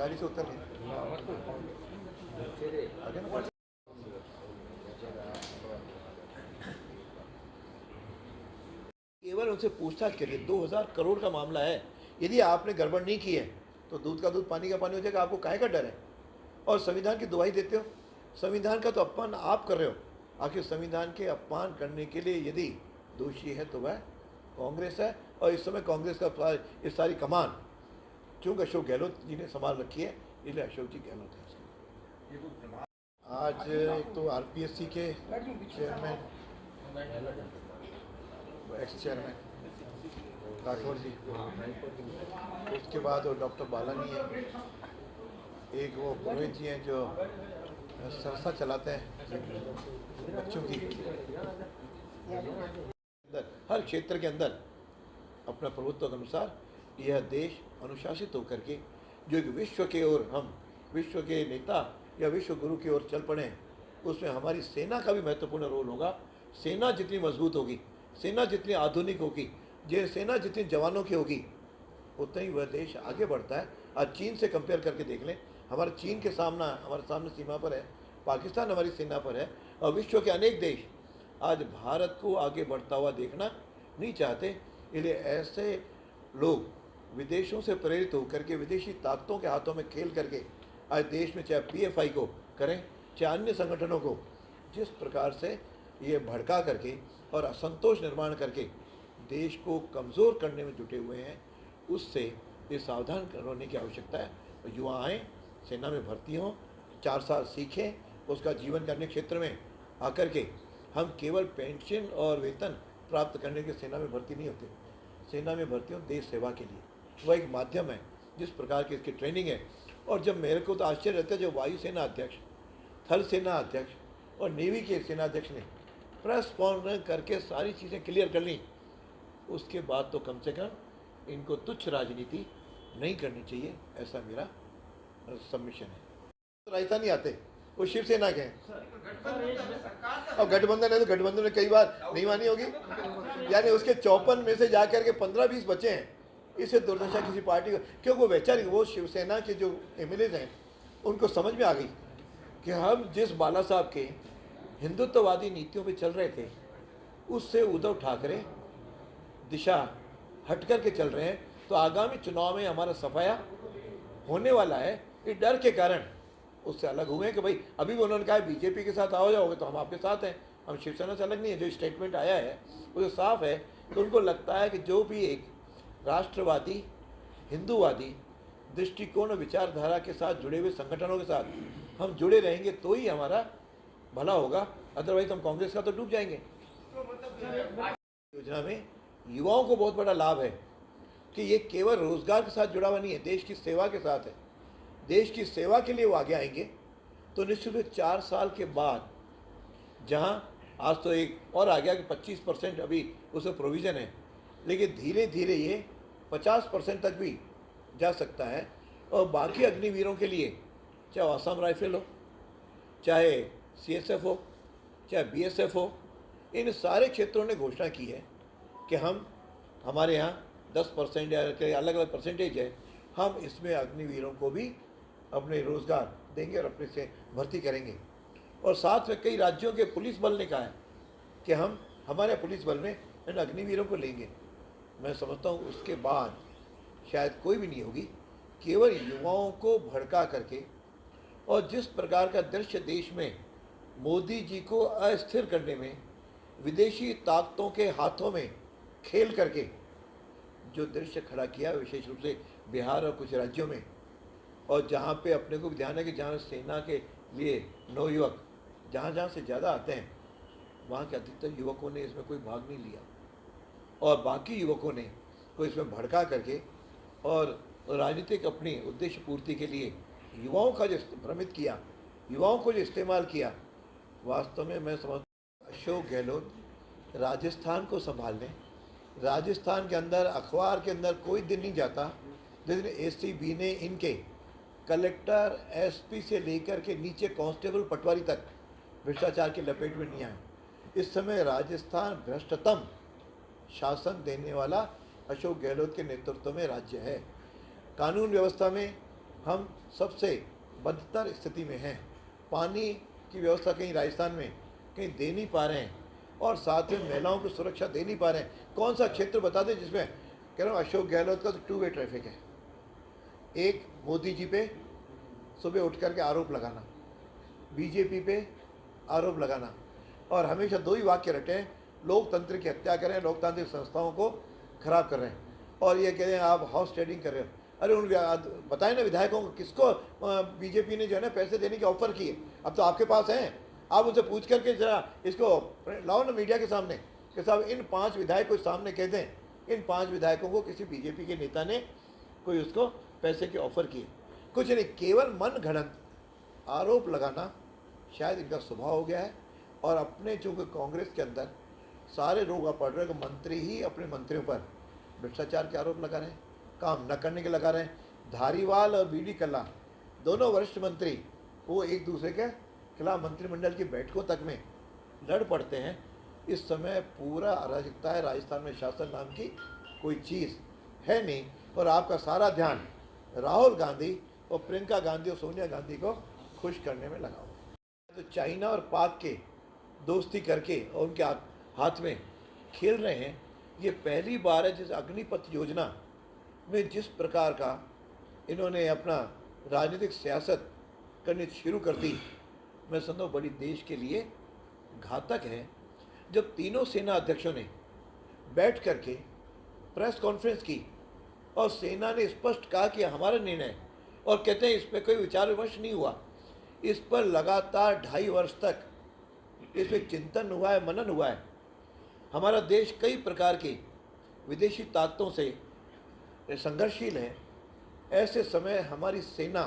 गाड़ी से उतर गए आगे ना। केवल उनसे पूछताछ करिए, 2000 करोड़ का मामला है। यदि आपने गड़बड़ नहीं की है तो दूध का दूध पानी का पानी हो जाएगा। आपको काहे का डर है? और संविधान की दुहाई देते हो। संविधान का तो अपमान आप कर रहे हो। आखिर संविधान के अपमान करने के लिए यदि दोषी है तो वह कांग्रेस है, और इस समय कांग्रेस का इस सारी कमान क्योंकि अशोक गहलोत जी ने संभाल रखी है, इसलिए अशोक जी गहलोत है। आज एक तो आरपीएससी के चेयरमैन, एक्स चेयरमैन राठौर जी, उसके बाद वो डॉक्टर बालानी है, एक वो पुरोहित जी हैं जो संस्था चलाते हैं बच्चों की। हर क्षेत्र के अंदर अपना प्रभुत्व के अनुसार यह देश अनुशासित होकर के जो एक विश्व के ओर, हम विश्व के नेता या विश्व गुरु की ओर चल पड़े हैं, उसमें हमारी सेना का भी महत्वपूर्ण रोल होगा। सेना जितनी मजबूत होगी, सेना जितनी आधुनिक होगी, सेना जितनी जवानों की होगी, उतना ही वह देश आगे बढ़ता है। आज चीन से कंपेयर करके देख लें, हमारा चीन के सामना हमारे सामने सीमा पर है, पाकिस्तान हमारी सेना पर है, और विश्व के अनेक देश आज भारत को आगे बढ़ता हुआ देखना नहीं चाहते। इसलिए ऐसे लोग विदेशों से प्रेरित होकर के विदेशी ताकतों के हाथों में खेल करके आज देश में, चाहे पीएफआई को करें चाहे अन्य संगठनों को, जिस प्रकार से ये भड़का करके और असंतोष निर्माण करके देश को कमज़ोर करने में जुटे हुए हैं, उससे ये सावधान होने की आवश्यकता है। युवा आएँ, सेना में भर्ती हों, 4 साल सीखें, उसका जीवन करने क्षेत्र में आकर के हम केवल पेंशन और वेतन प्राप्त करने के सेना में भर्ती नहीं होते। सेना में भर्ती हो देश सेवा के लिए, वह एक माध्यम है जिस प्रकार की इसकी ट्रेनिंग है। और जब मेरे को तो आश्चर्य रहता है, जो वायुसेना अध्यक्ष, थल सेना अध्यक्ष और नेवी के सेना अध्यक्ष ने प्रेस कॉन्फ्रेंस करके सारी चीज़ें क्लियर कर ली, उसके बाद तो कम से कम इनको तुच्छ राजनीति नहीं करनी चाहिए, ऐसा मेरा सबमिशन है। तो राजस्थान नहीं आते, वो शिवसेना के हैं, और गठबंधन है तो गठबंधन में कई बार नहीं मानी होगी, यानी उसके 54 में से जाकर के 15-20 बचे हैं। इससे दुर्दशा किसी पार्टी को, क्योंकि वो वैचारिक, वो शिवसेना के जो एमएलए हैं उनको समझ में आ गई कि हम जिस बाला साहब के हिंदुत्ववादी नीतियों पे चल रहे थे, उससे उद्धव ठाकरे दिशा हट कर के चल रहे हैं, तो आगामी चुनाव में हमारा सफाया होने वाला है। इस डर के कारण उससे अलग हुए हैं कि भाई, अभी भी उन्होंने कहा बीजेपी के साथ आओ जाओगे तो हम आपके साथ हैं, हम शिवसेना से अलग नहीं है। जो स्टेटमेंट आया है वो साफ है। तो उनको लगता है कि जो भी एक राष्ट्रवादी, हिंदूवादी दृष्टिकोण और विचारधारा के साथ जुड़े हुए संगठनों के साथ हम जुड़े रहेंगे तो ही हमारा भला होगा, अदरवाइज हम कांग्रेस का तो डूब जाएंगे। योजना में युवाओं को बहुत बड़ा लाभ है कि ये केवल रोजगार के साथ जुड़ा हुआ नहीं है, देश की सेवा के साथ है। देश की सेवा के लिए वो आगे आएंगे तो निश्चित रूप से 4 साल के बाद, जहां आज तो एक और आ गया कि 25% अभी उसमें प्रोविज़न है, लेकिन धीरे धीरे ये 50% तक भी जा सकता है। और बाकी अग्निवीरों के लिए, चाहे आसाम राइफल हो, चाहे सीएसएफ हो, चाहे बीएसएफ हो, इन सारे क्षेत्रों ने घोषणा की है कि हमारे यहाँ 10% या अलग अलग परसेंटेज है, हम इसमें अग्निवीरों को भी अपने रोज़गार देंगे और अपने से भर्ती करेंगे। और साथ में कई राज्यों के पुलिस बल ने कहा है कि हम हमारे पुलिस बल में इन अग्निवीरों को लेंगे। मैं समझता हूँ उसके बाद शायद कोई भी नहीं होगी, केवल युवाओं को भड़का करके, और जिस प्रकार का दृश्य देश में मोदी जी को अस्थिर करने में विदेशी ताकतों के हाथों में खेल करके जो दृश्य खड़ा किया, विशेष रूप से बिहार और कुछ राज्यों में, और जहाँ पे अपने को भी ध्यान है कि जहाँ सेना के लिए नवयुवक जहाँ से ज़्यादा आते हैं, वहाँ के अधिकतर युवकों ने इसमें कोई भाग नहीं लिया, और बाकी युवकों ने कोई इसमें भड़का करके और राजनीतिक अपनी उद्देश्य पूर्ति के लिए युवाओं का जो भ्रमित किया, युवाओं को जो इस्तेमाल किया, वास्तव में मैं समझता हूँ अशोक गहलोत राजस्थान को संभाल लें। राजस्थान के अंदर, अखबार के अंदर कोई दिन नहीं जाता जिस दिन एसीबी ने इनके कलेक्टर, एसपी से लेकर के नीचे कांस्टेबल, पटवारी तक भ्रष्टाचार की लपेट में नहीं आए। इस समय राजस्थान भ्रष्टतम शासन देने वाला अशोक गहलोत के नेतृत्व में राज्य है। कानून व्यवस्था में हम सबसे बदतर स्थिति में हैं। पानी की व्यवस्था कहीं राजस्थान में कहीं दे नहीं पा रहे हैं, और साथ में महिलाओं को सुरक्षा दे नहीं पा रहे हैं। कौन सा क्षेत्र बता दें जिसमें, कह रहा हूँ अशोक गहलोत का तो 2 वे ट्रैफिक है। एक, मोदी जी पे सुबह उठ करके आरोप लगाना, बीजेपी पे आरोप लगाना, और हमेशा 2 ही वाक्य रटे हैं, लोकतंत्र की हत्या कर रहे हैं, लोकतांत्रिक संस्थाओं को खराब कर रहे हैं, और ये कह रहे हैं आप हाउस ट्रेडिंग कर रहे हो। अरे उन बताएं ना विधायकों को किसको बीजेपी ने जो है ना पैसे देने के ऑफर किए। अब तो आपके पास हैं, आप उनसे पूछ करके जरा इसको लाओ ना मीडिया के सामने कि साहब इन 5 विधायकों के सामने कह दें, इन 5 विधायकों को किसी बीजेपी के नेता ने कोई उसको पैसे के ऑफर किए। कुछ नहीं, केवल मन घड़ंत आरोप लगाना शायद इनका स्वभाव हो गया है। और अपने चूँकि कांग्रेस के अंदर सारे लोग आप पढ़ रहे हैं कि मंत्री ही अपने मंत्रियों पर भ्रष्टाचार के आरोप लगा रहे हैं, काम न करने के लगा रहे हैं। धारीवाल और बीडी कल्ला दोनों वरिष्ठ मंत्री, वो एक दूसरे के खिलाफ मंत्रिमंडल की बैठकों तक में लड़ पड़ते हैं। इस समय पूरा अराजकता है राजस्थान में, शासन नाम की कोई चीज़ है नहीं, और आपका सारा ध्यान राहुल गांधी और प्रियंका गांधी और सोनिया गांधी को खुश करने में लगा हुआ है। तो चाइना और पाक के दोस्ती करके और उनके हाथ में खेल रहे हैं। ये पहली बार है जिस अग्निपथ योजना में जिस प्रकार का इन्होंने अपना राजनीतिक सियासत करनी शुरू कर दी, मैं समझता हूँ बड़ी देश के लिए घातक है। जब तीनों सेना अध्यक्षों ने बैठ करके प्रेस कॉन्फ्रेंस की और सेना ने स्पष्ट कहा कि हमारा निर्णय है, और कहते हैं इस पर कोई विचार विमर्श नहीं हुआ, इस पर लगातार 2.5 वर्ष तक इस पर चिंतन हुआ है, मनन हुआ है। हमारा देश कई प्रकार के विदेशी ताकतों से संघर्षशील है। ऐसे समय हमारी सेना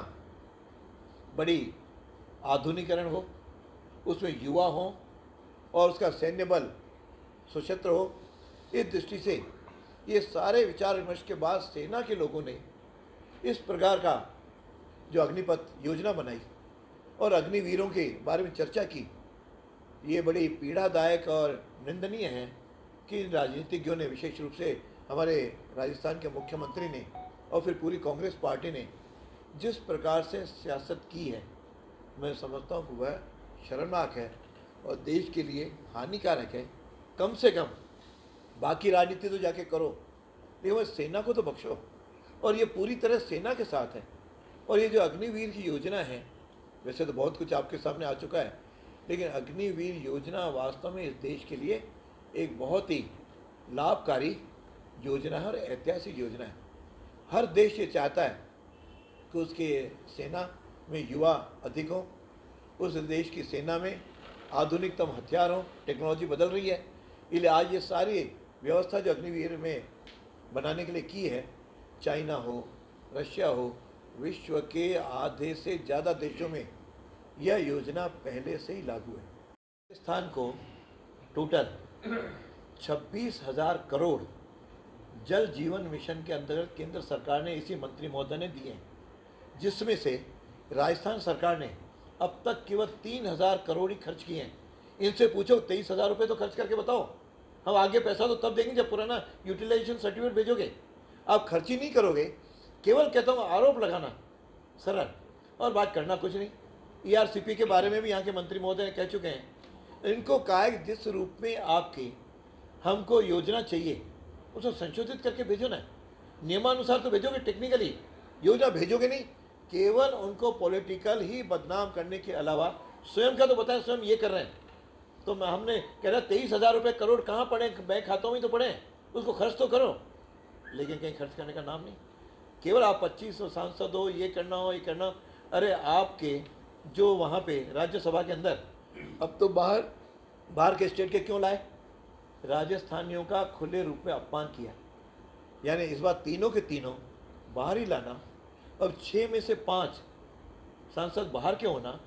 बड़ी आधुनिकीकरण हो, उसमें युवा हों और उसका सैन्य बल सशस्त्र हो। इस दृष्टि से ये सारे विचार विमर्श के बाद सेना के लोगों ने इस प्रकार का जो अग्निपथ योजना बनाई और अग्निवीरों के बारे में चर्चा की, ये बड़ी पीड़ादायक और निंदनीय है कि राजनीतिज्ञों ने, विशेष रूप से हमारे राजस्थान के मुख्यमंत्री ने और फिर पूरी कांग्रेस पार्टी ने जिस प्रकार से सियासत की है, मैं समझता हूँ कि वह शर्मनाक है और देश के लिए हानिकारक है। कम से कम बाकी राजनीति तो जाके करो, लेकिन वह सेना को तो बख्शो, और ये पूरी तरह सेना के साथ है। और ये जो अग्निवीर की योजना है, वैसे तो बहुत कुछ आपके सामने आ चुका है, लेकिन अग्निवीर योजना वास्तव में इस देश के लिए एक बहुत ही लाभकारी योजना है और ऐतिहासिक योजना है। हर देश ये चाहता है कि उसके सेना में युवा अधिक हों, उस देश की सेना में आधुनिकतम हथियार हों। टेक्नोलॉजी बदल रही है, इसलिए आज ये सारी व्यवस्था जो अग्निवीर में बनाने के लिए की है, चाइना हो, रशिया हो, विश्व के आधे से ज़्यादा देशों में यह योजना पहले से ही लागू है। राजस्थान को टोटल 26,000 करोड़ जल जीवन मिशन के अंतर्गत केंद्र सरकार ने इसी मंत्री महोदय ने दिए हैं, जिसमें से राजस्थान सरकार ने अब तक केवल 3,000 करोड़ ही खर्च किए हैं। इनसे पूछो 23,000 रुपये तो खर्च करके बताओ, हम आगे पैसा तो तब देंगे जब पुराना यूटिलाइजेशन सर्टिफिकेट भेजोगे। आप खर्च ही नहीं करोगे, केवल कहता हूँ आरोप लगाना सरल और बात करना कुछ नहीं। ERCP के बारे में भी यहाँ के मंत्री महोदय ने कह चुके हैं। इनको कहा है कि जिस रूप में आपकी हमको योजना चाहिए उसको संशोधित करके भेजो ना, नियमानुसार तो भेजोगे, टेक्निकली योजना भेजोगे नहीं। केवल उनको पॉलिटिकल ही बदनाम करने के अलावा स्वयं का तो बताएं स्वयं ये कर रहे हैं। तो हमने कह रहा 23,000 रुपये करोड़ कहाँ पड़े, बैंक खातों में तो पड़े, उसको खर्च तो करो, लेकिन कहीं खर्च करने का नाम नहीं। केवल आप 25 सांसद हो, ये करना हो, ये करना। अरे आपके जो वहाँ पे राज्यसभा के अंदर, अब तो बाहर के स्टेट के क्यों लाए, राजस्थानियों का खुले रूप में अपमान किया। यानी इस बार तीनों के तीनों बाहर ही लाना, अब 6 में से 5 सांसद बाहर के होना,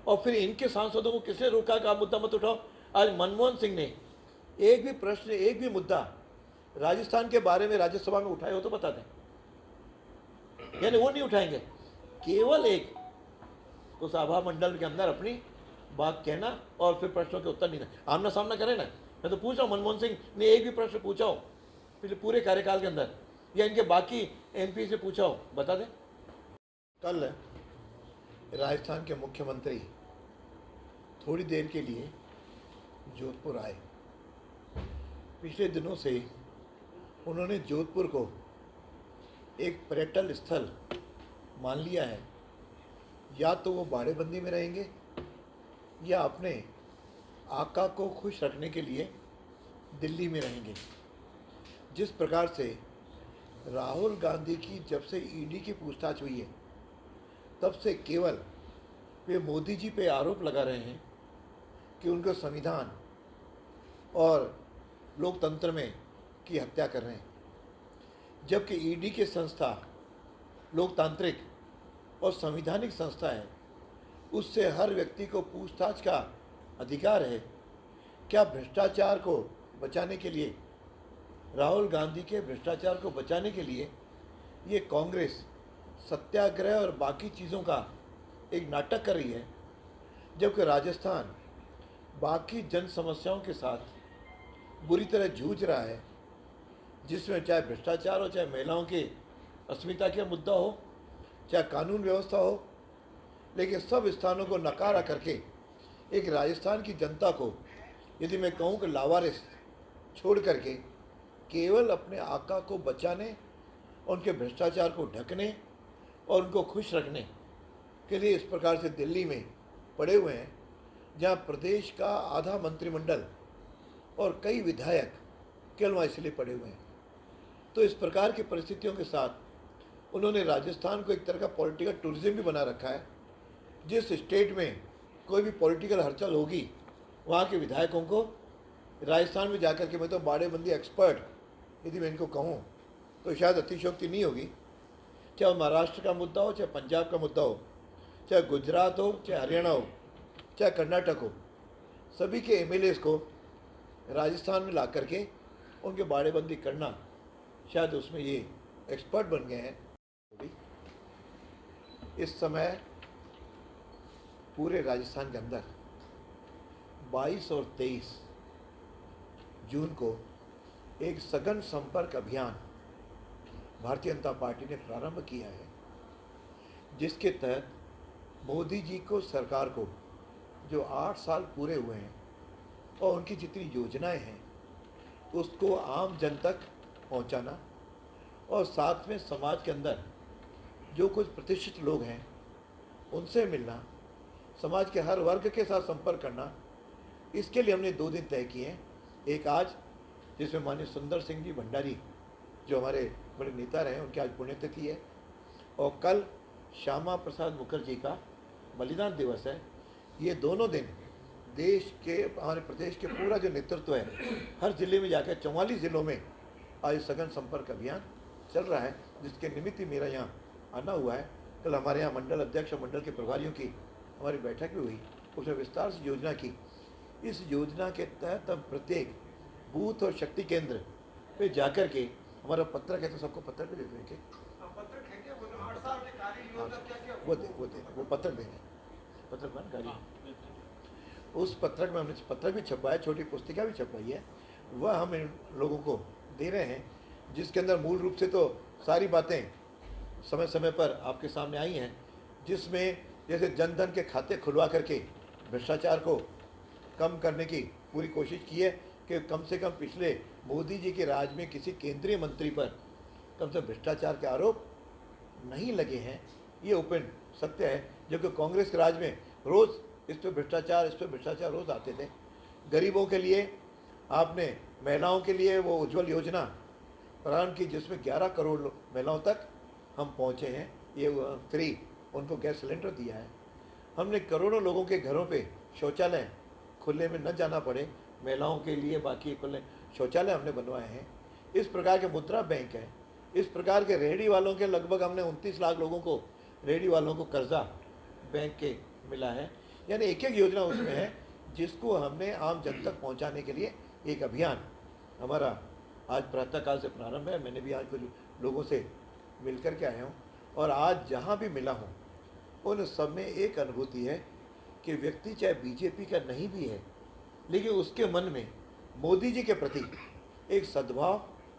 और फिर इनके सांसदों को किसने रोका कि आप मुद्दा मत उठाओ। आज मनमोहन सिंह ने एक भी प्रश्न, एक भी मुद्दा राजस्थान के बारे में राज्यसभा में उठाए हो तो बता दें, यानी वो नहीं उठाएंगे। केवल एक उस आभा मंडल के अंदर अपनी बात कहना और फिर प्रश्नों के उत्तर नहीं देना, आमना सामना करें ना। मैं तो पूछ रहा हूँ, मनमोहन सिंह ने एक भी प्रश्न पूछा हो पिछले पूरे कार्यकाल के अंदर, या इनके बाकी MP से पूछा हो, बता दें। कल राजस्थान के मुख्यमंत्री थोड़ी देर के लिए जोधपुर आए। पिछले दिनों से उन्होंने जोधपुर को एक पर्यटन स्थल मान लिया है। या तो वो बाड़ेबंदी में रहेंगे या अपने आका को खुश रखने के लिए दिल्ली में रहेंगे। जिस प्रकार से राहुल गांधी की जब से ईडी की पूछताछ हुई है तब से केवल वे मोदी जी पे आरोप लगा रहे हैं कि उनको संविधान और लोकतंत्र में की हत्या कर रहे हैं, जबकि ईडी की संस्था लोकतांत्रिक और संवैधानिक संस्था है। उससे हर व्यक्ति को पूछताछ का अधिकार है। क्या भ्रष्टाचार को बचाने के लिए, राहुल गांधी के भ्रष्टाचार को बचाने के लिए ये कांग्रेस सत्याग्रह और बाकी चीज़ों का एक नाटक कर रही है, जबकि राजस्थान बाकी जन समस्याओं के साथ बुरी तरह जूझ रहा है, जिसमें चाहे भ्रष्टाचार हो, चाहे महिलाओं की अस्मिता का मुद्दा हो, चाहे कानून व्यवस्था हो, लेकिन सब स्थानों को नकारा करके एक राजस्थान की जनता को, यदि मैं कहूँ कि लावारिस छोड़ करके केवल अपने आका को बचाने, उनके भ्रष्टाचार को ढकने और उनको खुश रखने के लिए इस प्रकार से दिल्ली में पड़े हुए हैं, जहाँ प्रदेश का आधा मंत्रिमंडल और कई विधायक केवल वहाँ इसलिए पड़े हुए हैं। तो इस प्रकार की परिस्थितियों के साथ उन्होंने राजस्थान को एक तरह का पॉलिटिकल टूरिज्म भी बना रखा है। जिस स्टेट में कोई भी पॉलिटिकल हलचल होगी, वहाँ के विधायकों को राजस्थान में जाकर के, मैं तो बाड़ेबंदी एक्सपर्ट यदि मैं इनको कहूँ तो शायद अतिशयोक्ति नहीं होगी, चाहे महाराष्ट्र का मुद्दा हो, चाहे पंजाब का मुद्दा हो, चाहे गुजरात हो, चाहे हरियाणा हो, चाहे कर्नाटक हो, सभी के एमएलएस को राजस्थान में ला करके उनके बाड़ेबंदी करना, शायद उसमें ये एक्सपर्ट बन गए हैं। इस समय पूरे राजस्थान के अंदर 22 और 23 जून को एक सघन संपर्क अभियान भारतीय जनता पार्टी ने प्रारंभ किया है, जिसके तहत मोदी जी को, सरकार को, जो 8 साल पूरे हुए हैं और उनकी जितनी योजनाएं हैं उसको आम जन तक पहुंचाना, और साथ में समाज के अंदर जो कुछ प्रतिष्ठित लोग हैं उनसे मिलना, समाज के हर वर्ग के साथ संपर्क करना। इसके लिए हमने 2 दिन तय किए हैं। एक आज, जिसमें माननीय सुंदर सिंह जी भंडारी जो हमारे बड़े नेता रहे, उनकी आज पुण्यतिथि है, और कल श्यामा प्रसाद मुखर्जी का बलिदान दिवस है। ये दोनों दिन देश के, हमारे प्रदेश के पूरा जो नेतृत्व है, हर जिले में जाकर 44 जिलों में आज सघन संपर्क अभियान चल रहा है, जिसके निमित्त ही मेरा यहाँ आना हुआ है। कल हमारे यहाँ मंडल अध्यक्ष और मंडल के प्रभारियों की हमारी बैठक भी हुई, उसमें विस्तार से योजना की। इस योजना के तहत हम प्रत्येक बूथ और शक्ति केंद्र पे जाकर के, हमारा पत्रक है तो सबको पत्रक भी दे देंगे, वो पत्रक देंगे, पत्रक बन गाड़ी। उस पत्रक में हमने पत्रक भी छपवाया, छोटी पुस्तिका भी छपवाई है, वह हम इन लोगों को दे रहे हैं, जिसके अंदर मूल रूप से तो सारी बातें समय समय पर आपके सामने आई हैं, जिसमें जैसे जनधन के खाते खुलवा करके भ्रष्टाचार को कम करने की पूरी कोशिश की है कि कम से कम पिछले मोदी जी के राज में किसी केंद्रीय मंत्री पर कम से भ्रष्टाचार के आरोप नहीं लगे हैं। ये ओपन सत्य है, जो कि कांग्रेस के राज में रोज़ इस पर भ्रष्टाचार रोज़ आते थे। गरीबों के लिए आपने, महिलाओं के लिए वो उज्ज्वल योजना प्रारंभ की, जिसमें 11 करोड़ महिलाओं तक हम पहुँचे हैं। ये फ्री उनको गैस सिलेंडर दिया है। हमने करोड़ों लोगों के घरों पे शौचालय खुले में न जाना पड़े, महिलाओं के लिए बाकी खुले शौचालय हमने बनवाए हैं। इस प्रकार के मुद्रा बैंक है। इस प्रकार के रेहड़ी वालों के लगभग हमने 29 लाख लोगों को, रेहड़ी वालों को कर्जा बैंक के मिला है। यानी एक एक योजना उसमें है, जिसको हमने आम जन तक पहुँचाने के लिए एक अभियान हमारा आज प्रातःकाल से प्रारंभ है। मैंने भी आज कुछ लोगों से मिल कर के आया हूँ, और आज जहाँ भी मिला हूँ उन सब में एक अनुभूति है कि व्यक्ति चाहे बीजेपी का नहीं भी है, लेकिन उसके मन में मोदी जी के प्रति एक सद्भाव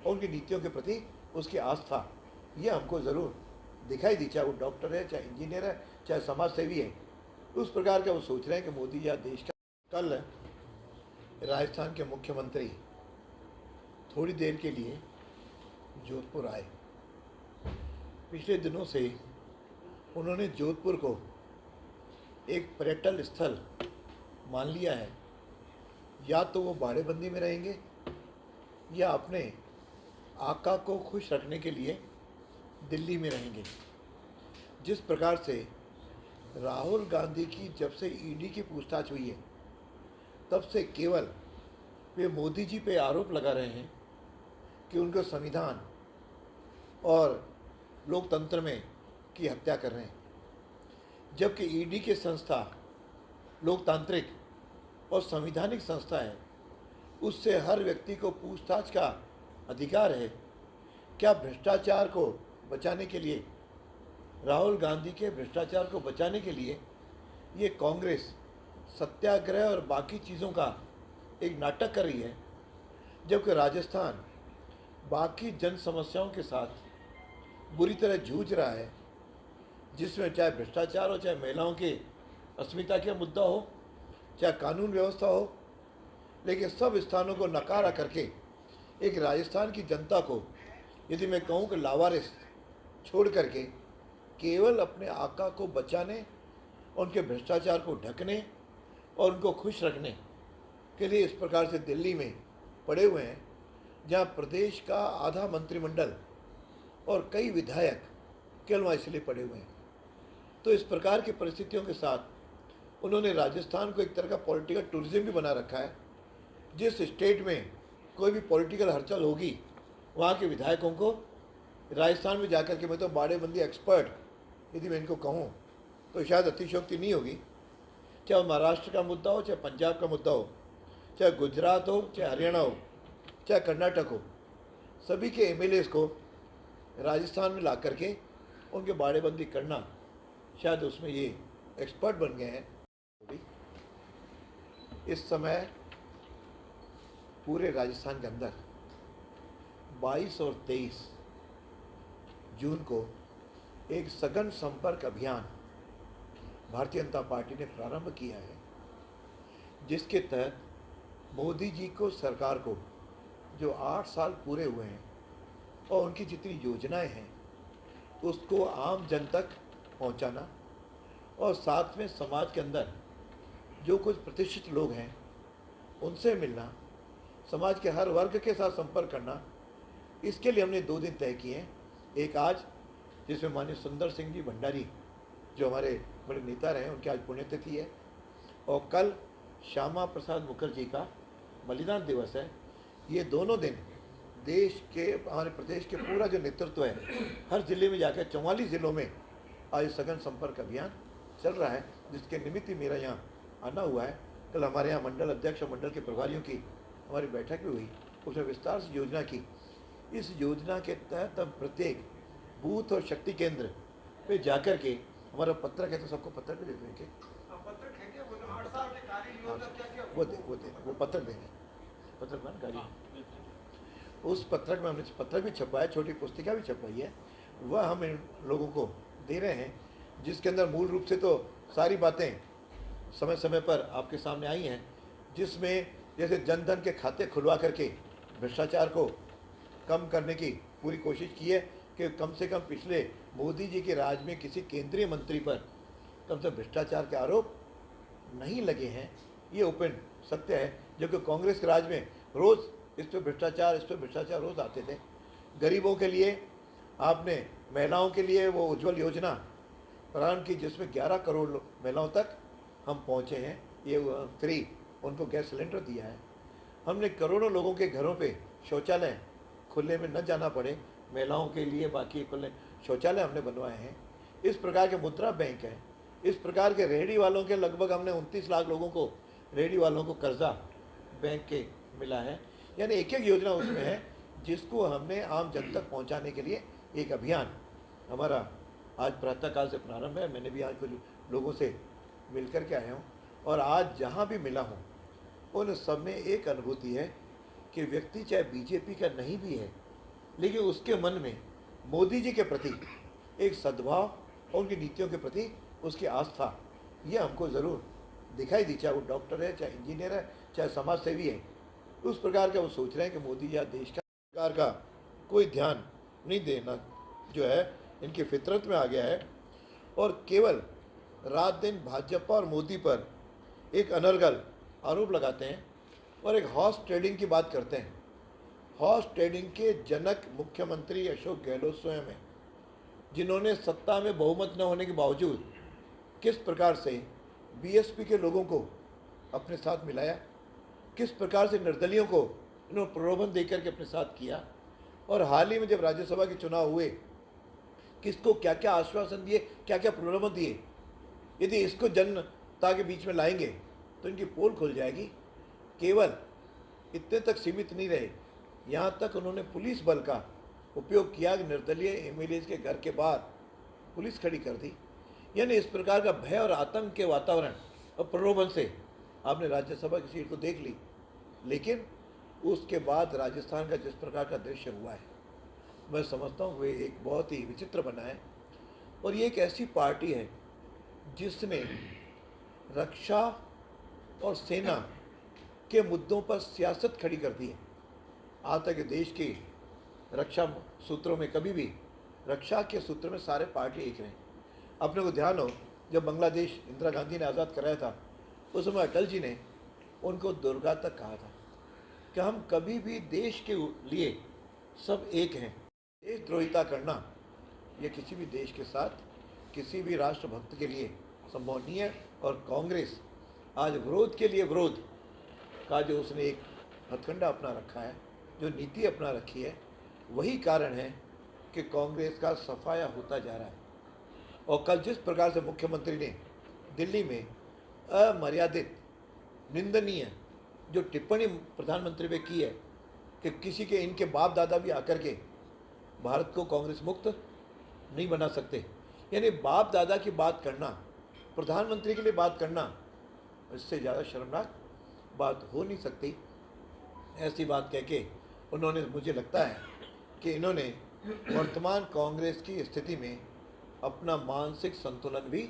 और उनकी नीतियों के प्रति उसकी आस्था, ये हमको ज़रूर दिखाई दी, चाहे वो डॉक्टर है, चाहे इंजीनियर है, चाहे समाज सेवी है, उस प्रकार का वो सोच रहे हैं कि मोदी या देश का। कल राजस्थान के मुख्यमंत्री थोड़ी देर के लिए जोधपुर आए। पिछले दिनों से उन्होंने जोधपुर को एक पर्यटन स्थल मान लिया है। या तो वो बाड़ेबंदी में रहेंगे या अपने आका को खुश रखने के लिए दिल्ली में रहेंगे। जिस प्रकार से राहुल गांधी की जब से ईडी की पूछताछ हुई है, तब से केवल वे मोदी जी पे आरोप लगा रहे हैं कि उनको संविधान और लोकतंत्र में की हत्या कर रहे हैं, जबकि ईडी की संस्था लोकतांत्रिक और संवैधानिक संस्था है। उससे हर व्यक्ति को पूछताछ का अधिकार है। क्या भ्रष्टाचार को बचाने के लिए, राहुल गांधी के भ्रष्टाचार को बचाने के लिए ये कांग्रेस सत्याग्रह और बाकी चीज़ों का एक नाटक कर रही है, जबकि राजस्थान बाकी जन समस्याओं के साथ बुरी तरह जूझ रहा है, जिसमें चाहे भ्रष्टाचार हो, चाहे महिलाओं की अस्मिता का मुद्दा हो, चाहे कानून व्यवस्था हो, लेकिन सब स्थानों को नकारा करके एक राजस्थान की जनता को, यदि मैं कहूँ कि लावारिस छोड़ करके केवल अपने आका को बचाने, उनके भ्रष्टाचार को ढकने और उनको खुश रखने के लिए इस प्रकार से दिल्ली में पड़े हुए हैं, जहाँ प्रदेश का आधा मंत्रिमंडल और कई विधायक केवल वहाँ इसलिए पड़े हुए हैं। तो इस प्रकार की परिस्थितियों के साथ उन्होंने राजस्थान को एक तरह का पॉलिटिकल टूरिज्म भी बना रखा है। जिस स्टेट में कोई भी पॉलिटिकल हलचल होगी, वहाँ के विधायकों को राजस्थान में जाकर के, मैं तो बाड़ेबंदी एक्सपर्ट यदि मैं इनको कहूँ तो शायद अतिशयोक्ति नहीं होगी, चाहे महाराष्ट्र का मुद्दा हो, चाहे पंजाब का मुद्दा हो, चाहे गुजरात हो, चाहे हरियाणा हो, चाहे कर्नाटक हो, सभी के एमएलएस को राजस्थान में ला करके उनके बाड़ेबंदी करना, शायद उसमें ये एक्सपर्ट बन गए हैं। इस समय पूरे राजस्थान के अंदर 22 और 23 जून को एक सघन संपर्क अभियान भारतीय जनता पार्टी ने प्रारंभ किया है, जिसके तहत मोदी जी को, सरकार को, जो 8 साल पूरे हुए हैं और उनकी जितनी योजनाएं हैं उसको आम जन तक पहुंचाना, और साथ में समाज के अंदर जो कुछ प्रतिष्ठित लोग हैं उनसे मिलना, समाज के हर वर्ग के साथ संपर्क करना। इसके लिए हमने 2 दिन तय किए हैं। एक आज, जिसमें माननीय सुंदर सिंह जी भंडारी जो हमारे बड़े नेता रहे, उनकी आज पुण्यतिथि है, और कल श्यामा प्रसाद मुखर्जी का बलिदान दिवस है। ये दोनों दिन देश के, हमारे प्रदेश के पूरा जो नेतृत्व है, हर जिले में जाकर 44 जिलों में आज सघन संपर्क अभियान चल रहा है, जिसके निमित्त ही मेरा यहाँ आना हुआ है। कल हमारे यहाँ मंडल अध्यक्ष और मंडल के प्रभारियों की हमारी बैठक भी हुई, उसमें विस्तार से योजना की। इस योजना के तहत हम प्रत्येक बूथ और शक्ति केंद्र पे जाकर के, हमारा पत्रक है तो सबको पत्रक भी दे देंगे, वो पत्रक देंगे, पत्रक में गाड़ी, उस पत्रक में हमने पत्रक भी छपवाया, छोटी पुस्तिका भी छपवाई है, वह हम इन लोगों को दे रहे हैं, जिसके अंदर मूल रूप से तो सारी बातें समय समय पर आपके सामने आई हैं, जिसमें जैसे जनधन के खाते खुलवा करके भ्रष्टाचार को कम करने की पूरी कोशिश की है कि कम से कम पिछले मोदी जी के राज में किसी केंद्रीय मंत्री पर कम से भ्रष्टाचार के आरोप नहीं लगे हैं। ये ओपन सत्य है, जो कि कांग्रेस के राज में रोज़ इस पर भ्रष्टाचार रोज़ आते थे। गरीबों के लिए आपने, महिलाओं के लिए वो उज्ज्वल योजना प्रारंभ की, जिसमें 11 करोड़ महिलाओं तक हम पहुँचे हैं। ये फ्री उनको गैस सिलेंडर दिया है। हमने करोड़ों लोगों के घरों पे शौचालय खुले में न जाना पड़े, महिलाओं के लिए बाकी खुले शौचालय हमने बनवाए हैं। इस प्रकार के मुद्रा बैंक हैं। इस प्रकार के रेहड़ी वालों के लगभग हमने 29 लाख लोगों को, रेहड़ी वालों को कर्जा बैंक के मिला है। यानी एक एक योजना उसमें है, जिसको हमने आम जन तक पहुँचाने के लिए एक अभियान हमारा आज प्रातःकाल से प्रारंभ है। मैंने भी आज कुछ लोगों से मिल कर के आया हूँ, और आज जहाँ भी मिला हूँ उन सब में एक अनुभूति है कि व्यक्ति चाहे बीजेपी का नहीं भी है, लेकिन उसके मन में मोदी जी के प्रति एक सद्भाव और उनकी नीतियों के प्रति उसकी आस्था, ये हमको ज़रूर दिखाई दी, चाहे वो डॉक्टर है, चाहे इंजीनियर है, चाहे समाज सेवी है। उस प्रकार का वो सोच रहे हैं कि मोदी या देश का सरकार का कोई ध्यान नहीं देना जो है इनकी फितरत में आ गया है, और केवल रात दिन भाजपा और मोदी पर एक अनर्गल आरोप लगाते हैं और एक हॉर्स ट्रेडिंग की बात करते हैं। हॉर्स ट्रेडिंग के जनक मुख्यमंत्री अशोक गहलोत स्वयं हैं, जिन्होंने सत्ता में बहुमत न होने के बावजूद किस प्रकार से बीएसपी के लोगों को अपने साथ मिलाया, किस प्रकार से निर्दलियों को इन्होंने प्रलोभन देकर के अपने साथ किया, और हाल ही में जब राज्यसभा के चुनाव हुए किसको क्या क्या आश्वासन दिए, क्या क्या प्रलोभन दिए। यदि इसको जनता के बीच में लाएंगे तो इनकी पोल खुल जाएगी। केवल इतने तक सीमित नहीं रहे, यहाँ तक उन्होंने पुलिस बल का उपयोग किया कि निर्दलीय एमएलए के घर के बाहर पुलिस खड़ी कर दी। यानी इस प्रकार का भय और आतंक के वातावरण और प्रलोभन से आपने राज्यसभा की सीट को देख ली, लेकिन उसके बाद राजस्थान का जिस प्रकार का दृश्य हुआ है, मैं समझता हूँ वे एक बहुत ही विचित्र बना है। और ये एक ऐसी पार्टी है जिसने रक्षा और सेना के मुद्दों पर सियासत खड़ी कर दी है। आज तक देश की रक्षा सूत्रों में कभी भी रक्षा के सूत्र में सारे पार्टी एक रहे। अपने को ध्यान हो, जब बांग्लादेश इंदिरा गांधी ने आज़ाद कराया था, उस समय अटल जी ने उनको दुर्गा तक कहा था कि हम कभी भी देश के लिए सब एक हैं। देशद्रोहिता करना यह किसी भी देश के साथ, किसी भी राष्ट्रभक्त के लिए संभव नहीं है। और कांग्रेस आज विरोध के लिए विरोध का जो उसने एक हथकंडा अपना रखा है, जो नीति अपना रखी है, वही कारण है कि कांग्रेस का सफाया होता जा रहा है। और कल जिस प्रकार से मुख्यमंत्री ने दिल्ली में अमर्यादित, निंदनीय जो टिप्पणी प्रधानमंत्री पे की है कि किसी के इनके बाप दादा भी आकर के भारत को कांग्रेस मुक्त नहीं बना सकते, यानी बाप दादा की बात करना, प्रधानमंत्री के लिए बात करना, इससे ज़्यादा शर्मनाक बात हो नहीं सकती। ऐसी बात कह के उन्होंने, मुझे लगता है कि इन्होंने वर्तमान कांग्रेस की स्थिति में अपना मानसिक संतुलन भी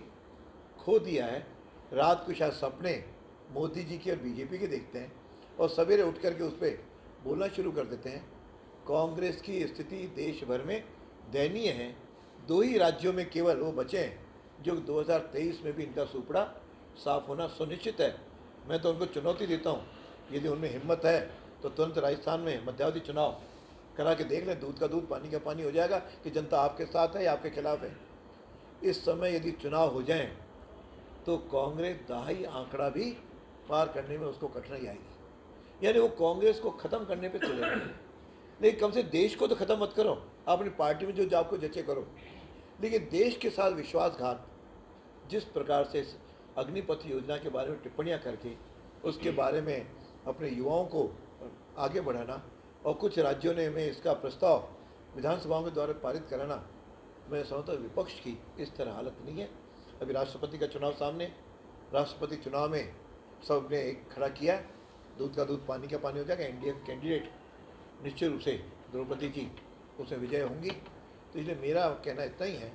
खो दिया है। रात को शायद सपने मोदी जी के और बीजेपी के देखते हैं और सवेरे उठ करके उस पर बोलना शुरू कर देते हैं। कांग्रेस की स्थिति देश भर में दयनीय है। दो ही राज्यों में केवल वो बचे हैं जो 2023 में भी इनका सुपड़ा साफ होना सुनिश्चित है। मैं तो उनको चुनौती देता हूँ, यदि उनमें हिम्मत है तो तुरंत राजस्थान में मध्यावधि चुनाव करा के देख लें, दूध का दूध पानी का पानी हो जाएगा कि जनता आपके साथ है या आपके खिलाफ है। इस समय यदि चुनाव हो जाएं तो कांग्रेस दहाई आंकड़ा भी पार करने में उसको कठिनाई आएगी। यानी वो कांग्रेस को ख़त्म करने पे चले गए। लेकिन कम से देश को तो ख़त्म मत करो, अपनी पार्टी में जो आपको जचे करो, लेकिन देश के साथ विश्वासघात, जिस प्रकार से इस अग्निपथ योजना के बारे में टिप्पणियां करके उसके बारे में अपने युवाओं को आगे बढ़ाना, और कुछ राज्यों ने में इसका प्रस्ताव विधानसभाओं के द्वारा पारित कराना, मैं समझता हूँ विपक्ष की इस तरह हालत नहीं है। अभी राष्ट्रपति का चुनाव सामने, राष्ट्रपति चुनाव में सब ने एक खड़ा किया, दूध का दूध पानी का पानी हो जाएगा। इंडिया कैंडिडेट निश्चित रूप से द्रौपदी जी उसमें विजय होंगी। तो इसलिए मेरा कहना इतना ही है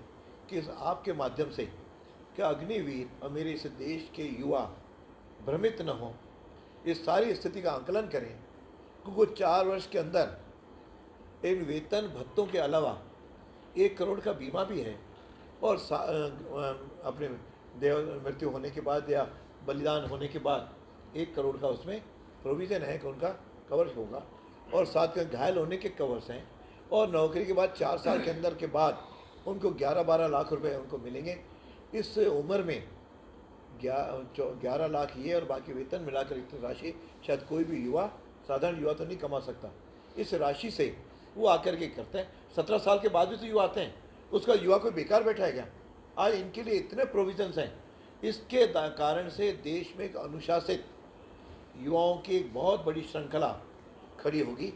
कि इस आपके माध्यम से क्या अग्निवीर और मेरे इस देश के युवा भ्रमित न हों, इस सारी स्थिति का आंकलन करें, क्योंकि 4 वर्ष के अंदर इन वेतन भत्तों के अलावा 1 करोड़ का बीमा भी है, और अपने देव मृत्यु होने के बाद या बलिदान होने के बाद 1 करोड़ का उसमें प्रोविज़न है कि उनका कवर होगा, और साथ में घायल होने के कवर्स हैं, और नौकरी के बाद 4 साल के अंदर के बाद उनको 11-12 लाख रुपए उनको मिलेंगे। इस उम्र में 11 लाख ये और बाकी वेतन मिलाकर इतनी राशि शायद कोई भी युवा, साधारण युवा तो नहीं कमा सकता। इस राशि से वो आकर के करते हैं। 17 साल के बाद भी तो युवा आते हैं, उसका युवा कोई बेकार बैठा है क्या? आज इनके लिए इतने प्रोविजंस हैं। इसके कारण से देश में एक अनुशासित युवाओं की एक बहुत बड़ी श्रृंखला खड़ी होगी।